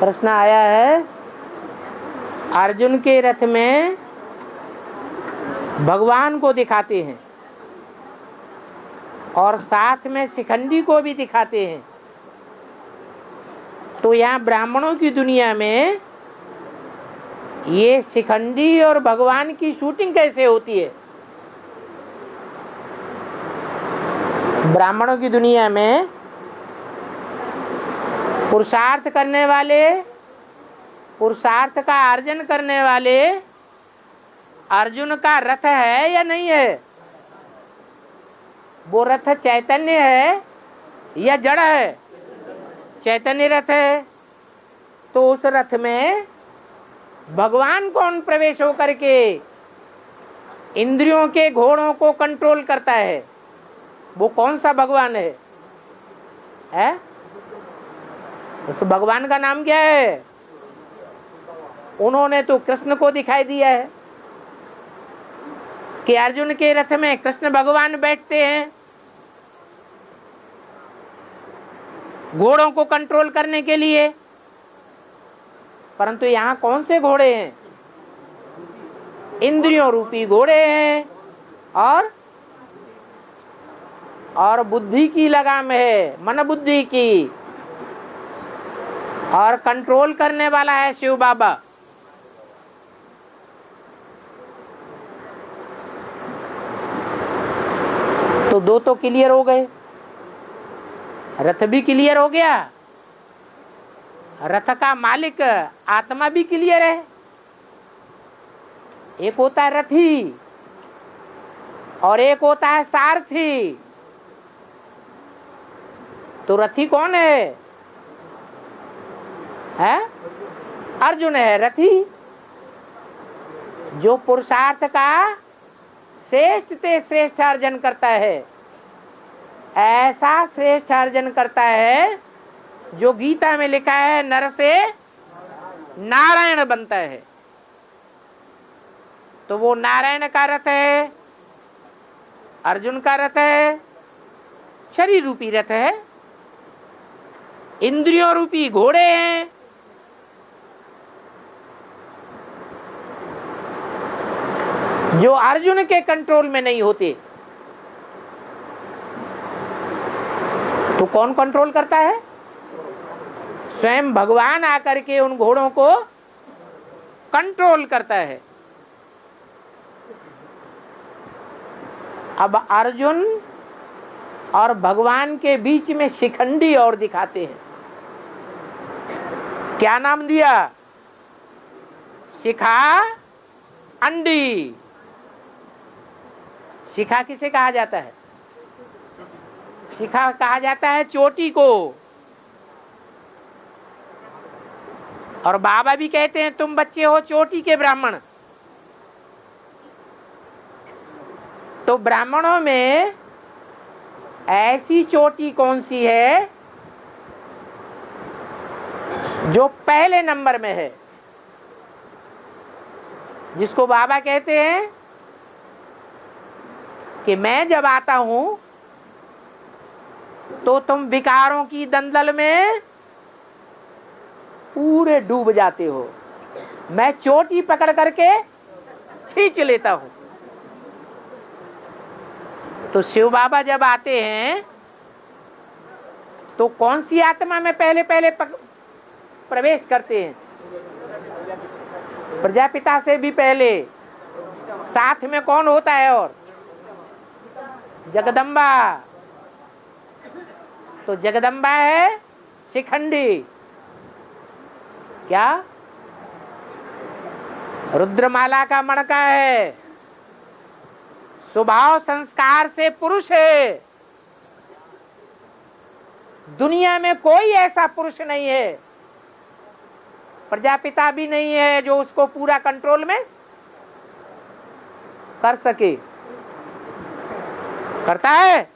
प्रश्न आया है, अर्जुन के रथ में भगवान को दिखाते हैं और साथ में शिखंडी को भी दिखाते हैं, तो यहाँ ब्राह्मणों की दुनिया में ये शिखंडी और भगवान की शूटिंग कैसे होती है? ब्राह्मणों की दुनिया में पुरुषार्थ करने वाले, पुरुषार्थ का अर्जन करने वाले अर्जुन का रथ है या नहीं है? वो रथ चैतन्य है या जड़ है? चैतन्य रथ है। तो उस रथ में भगवान कौन प्रवेश होकर के इंद्रियों के घोड़ों को कंट्रोल करता है? वो कौन सा भगवान है? उस भगवान का नाम क्या है? उन्होंने तो कृष्ण को दिखाई दिया है कि अर्जुन के रथ में कृष्ण भगवान बैठते हैं घोड़ों को कंट्रोल करने के लिए। परंतु यहाँ कौन से घोड़े हैं? इंद्रियों रूपी घोड़े हैं और बुद्धि की लगाम है, मन बुद्धि की, और कंट्रोल करने वाला है शिव बाबा। तो दो तो क्लियर हो गए, रथ भी क्लियर हो गया, रथ का मालिक आत्मा भी क्लियर है। एक होता है रथी और एक होता है सारथी। तो रथी कौन है? अर्जुन है रथी, जो पुरुषार्थ का श्रेष्ठ से श्रेष्ठ अर्जन करता है। ऐसा श्रेष्ठ अर्जन करता है जो गीता में लिखा है, नर से नारायण बनता है। तो वो नारायण का रथ है, अर्जुन का रथ है, शरीर रूपी रथ है, इंद्रियों रूपी घोड़े हैं। जो अर्जुन के कंट्रोल में नहीं होते। तो कौन कंट्रोल करता है? स्वयं भगवान आकर के उन घोड़ों को कंट्रोल करता है। अब अर्जुन और भगवान के बीच में शिखंडी और दिखाते हैं। क्या नाम दिया? शिखा अंडी। शिखा किसे कहा जाता है? शिखा कहा जाता है चोटी को। और बाबा भी कहते हैं तुम बच्चे हो चोटी के ब्राह्मण। तो ब्राह्मणों में ऐसी चोटी कौन सी है जो पहले नंबर में है, जिसको बाबा कहते हैं कि मैं जब आता हूं तो तुम विकारों की दलदल में पूरे डूब जाते हो, मैं चोटी पकड़ करके खींच लेता हूं। तो शिव बाबा जब आते हैं तो कौन सी आत्मा में पहले पहले प्रवेश करते हैं? प्रजापिता से भी पहले। साथ में कौन होता है? और जगदम्बा। तो जगदम्बा है शिखंडी। क्या? रुद्रमाला का मणका है, स्वभाव संस्कार से पुरुष है। दुनिया में कोई ऐसा पुरुष नहीं है, प्रजापिता भी नहीं है जो उसको पूरा कंट्रोल में कर सके। करता है?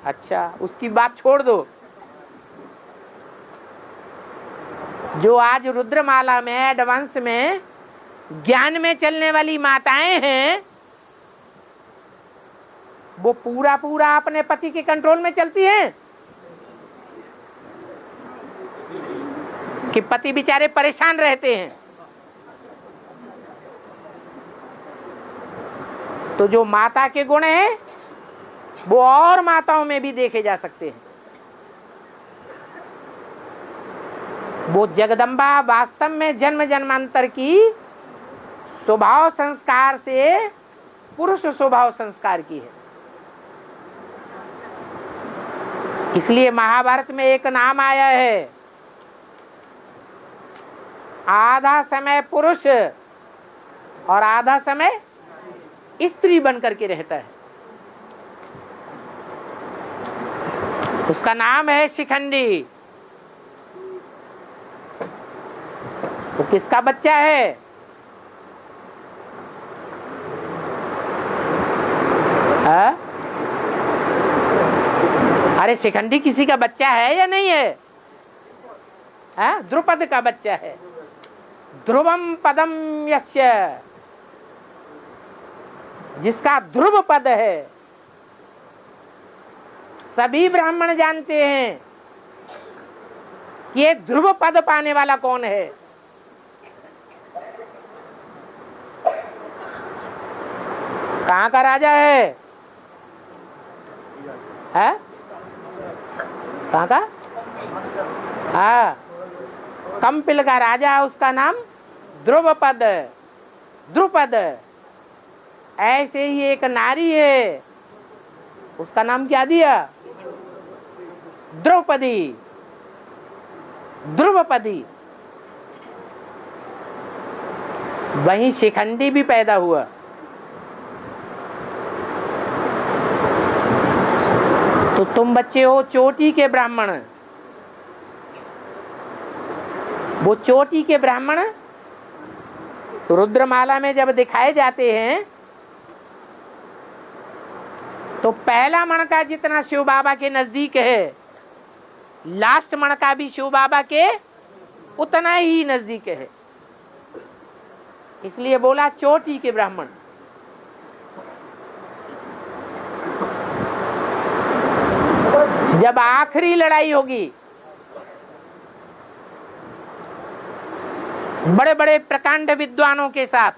अच्छा, उसकी बात छोड़ दो। जो आज रुद्रमाला में एडवांस में ज्ञान में चलने वाली माताएं हैं, वो पूरा पूरा अपने पति के कंट्रोल में चलती हैं। कि पति बेचारे परेशान रहते हैं। तो जो माता के गुण हैं वो और माताओं में भी देखे जा सकते हैं। वो जगदम्बा वास्तव में जन्म जन्मांतर की स्वभाव संस्कार से पुरुष स्वभाव संस्कार की है। इसलिए महाभारत में एक नाम आया है, आधा समय पुरुष और आधा समय स्त्री बन करके रहता है। उसका नाम है शिखंडी। वो किसका बच्चा है? अरे शिखंडी किसी का बच्चा है या नहीं है? द्रुपद का बच्चा है। ध्रुवम पदम यस्य, जिसका ध्रुव पद है। सभी ब्राह्मण जानते हैं कि ये ध्रुव पद पाने वाला कौन है। कहाँ का राजा है? कहाँ का? हाँ, कंपिल का राजा, उसका नाम ध्रुवपद, द्रुपद। ऐसे ही एक नारी है, उसका नाम क्या दिया? द्रौपदी, ध्रुवपदी। वहीं शिखंडी भी पैदा हुआ। तो तुम बच्चे हो चोटी के ब्राह्मण। वो चोटी के ब्राह्मण रुद्रमाला में जब दिखाए जाते हैं तो पहला मणका जितना शिव बाबा के नजदीक है, लास्ट मणका भी शिव बाबा के उतना ही नजदीक है। इसलिए बोला चोटी के ब्राह्मण। जब आखिरी लड़ाई होगी, बड़े बड़े प्रकांड विद्वानों के साथ,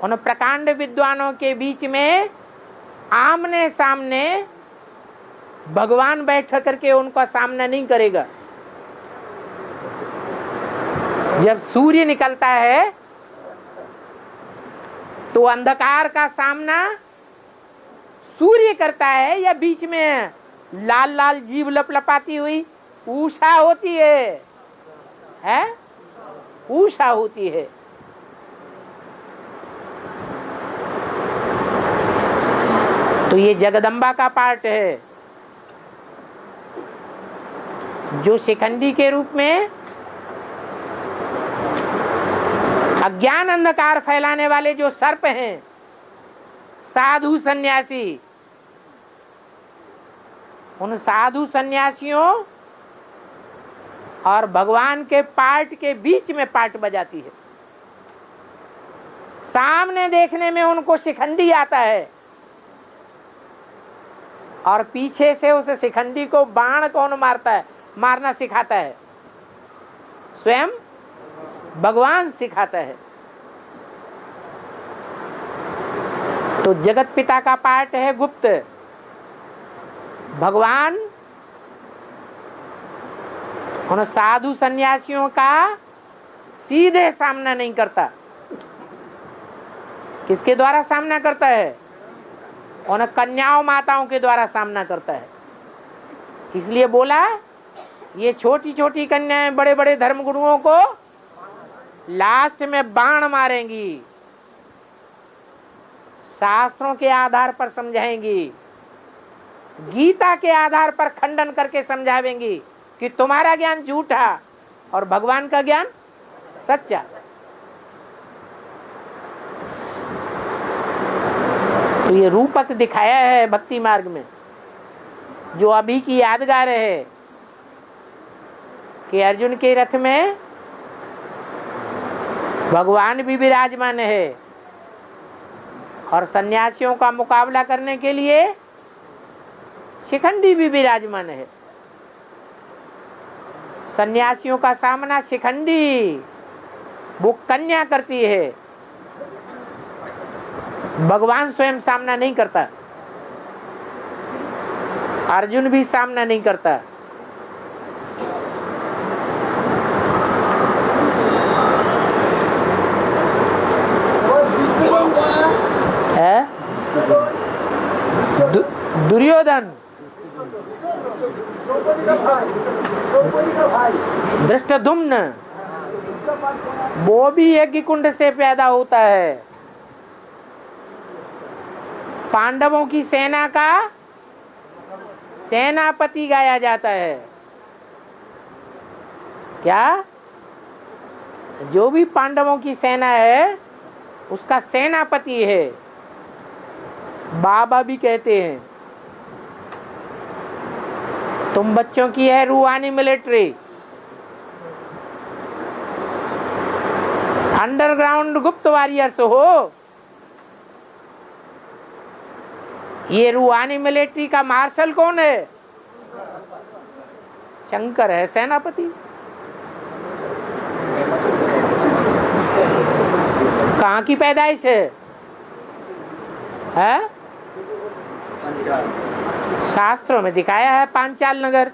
उन प्रकांड विद्वानों के बीच में आमने सामने भगवान बैठ करके उनका सामना नहीं करेगा। जब सूर्य निकलता है तो अंधकार का सामना सूर्य करता है, या बीच में लाल लाल जीव लपलपाती हुई उषा होती है, उषा होती है। तो ये जगदम्बा का पार्ट है, जो शिखंडी के रूप में अज्ञान अंधकार फैलाने वाले जो सर्प हैं, साधु सन्यासी, उन साधु सन्यासियों और भगवान के पार्ट के बीच में पार्ट बजाती है। सामने देखने में उनको शिखंडी आता है और पीछे से उस शिखंडी को बाण कौन मारता है, मारना सिखाता है? स्वयं भगवान सिखाता है। तो जगत पिता का पार्ट है गुप्त। भगवान उन साधु सन्यासियों का सीधे सामना नहीं करता। किसके द्वारा सामना करता है? उन कन्याओं माताओं के द्वारा सामना करता है। इसलिए बोला ये छोटी छोटी कन्याएं बड़े बड़े धर्मगुरुओं को लास्ट में बाण मारेंगी, शास्त्रों के आधार पर समझाएंगी, गीता के आधार पर खंडन करके समझावेंगी कि तुम्हारा ज्ञान झूठा और भगवान का ज्ञान सच्चा। तो ये रूपक दिखाया है भक्ति मार्ग में, जो अभी की यादगार है कि अर्जुन के रथ में भगवान भी विराजमान है और सन्यासियों का मुकाबला करने के लिए शिखंडी भी विराजमान है। सन्यासियों का सामना शिखंडी, वो कन्या करती है, भगवान स्वयं सामना नहीं करता, अर्जुन भी सामना नहीं करता। है दुर्योधन, धृष्टद्युम्न, वो भी यज्ञ कुंड से पैदा होता है। पांडवों की सेना का सेनापति गाया जाता है। क्या? जो भी पांडवों की सेना है उसका सेनापति है, बाबा भी कहते हैं। तुम बच्चों की है रूहानी मिलिट्री, अंडरग्राउंड गुप्त वॉरियर्स हो। ये रूहानी मिलिट्री का मार्शल कौन है? शंकर है सेनापति। कहाँ की पैदाइश है? शास्त्रों में दिखाया है पांचाल नगर।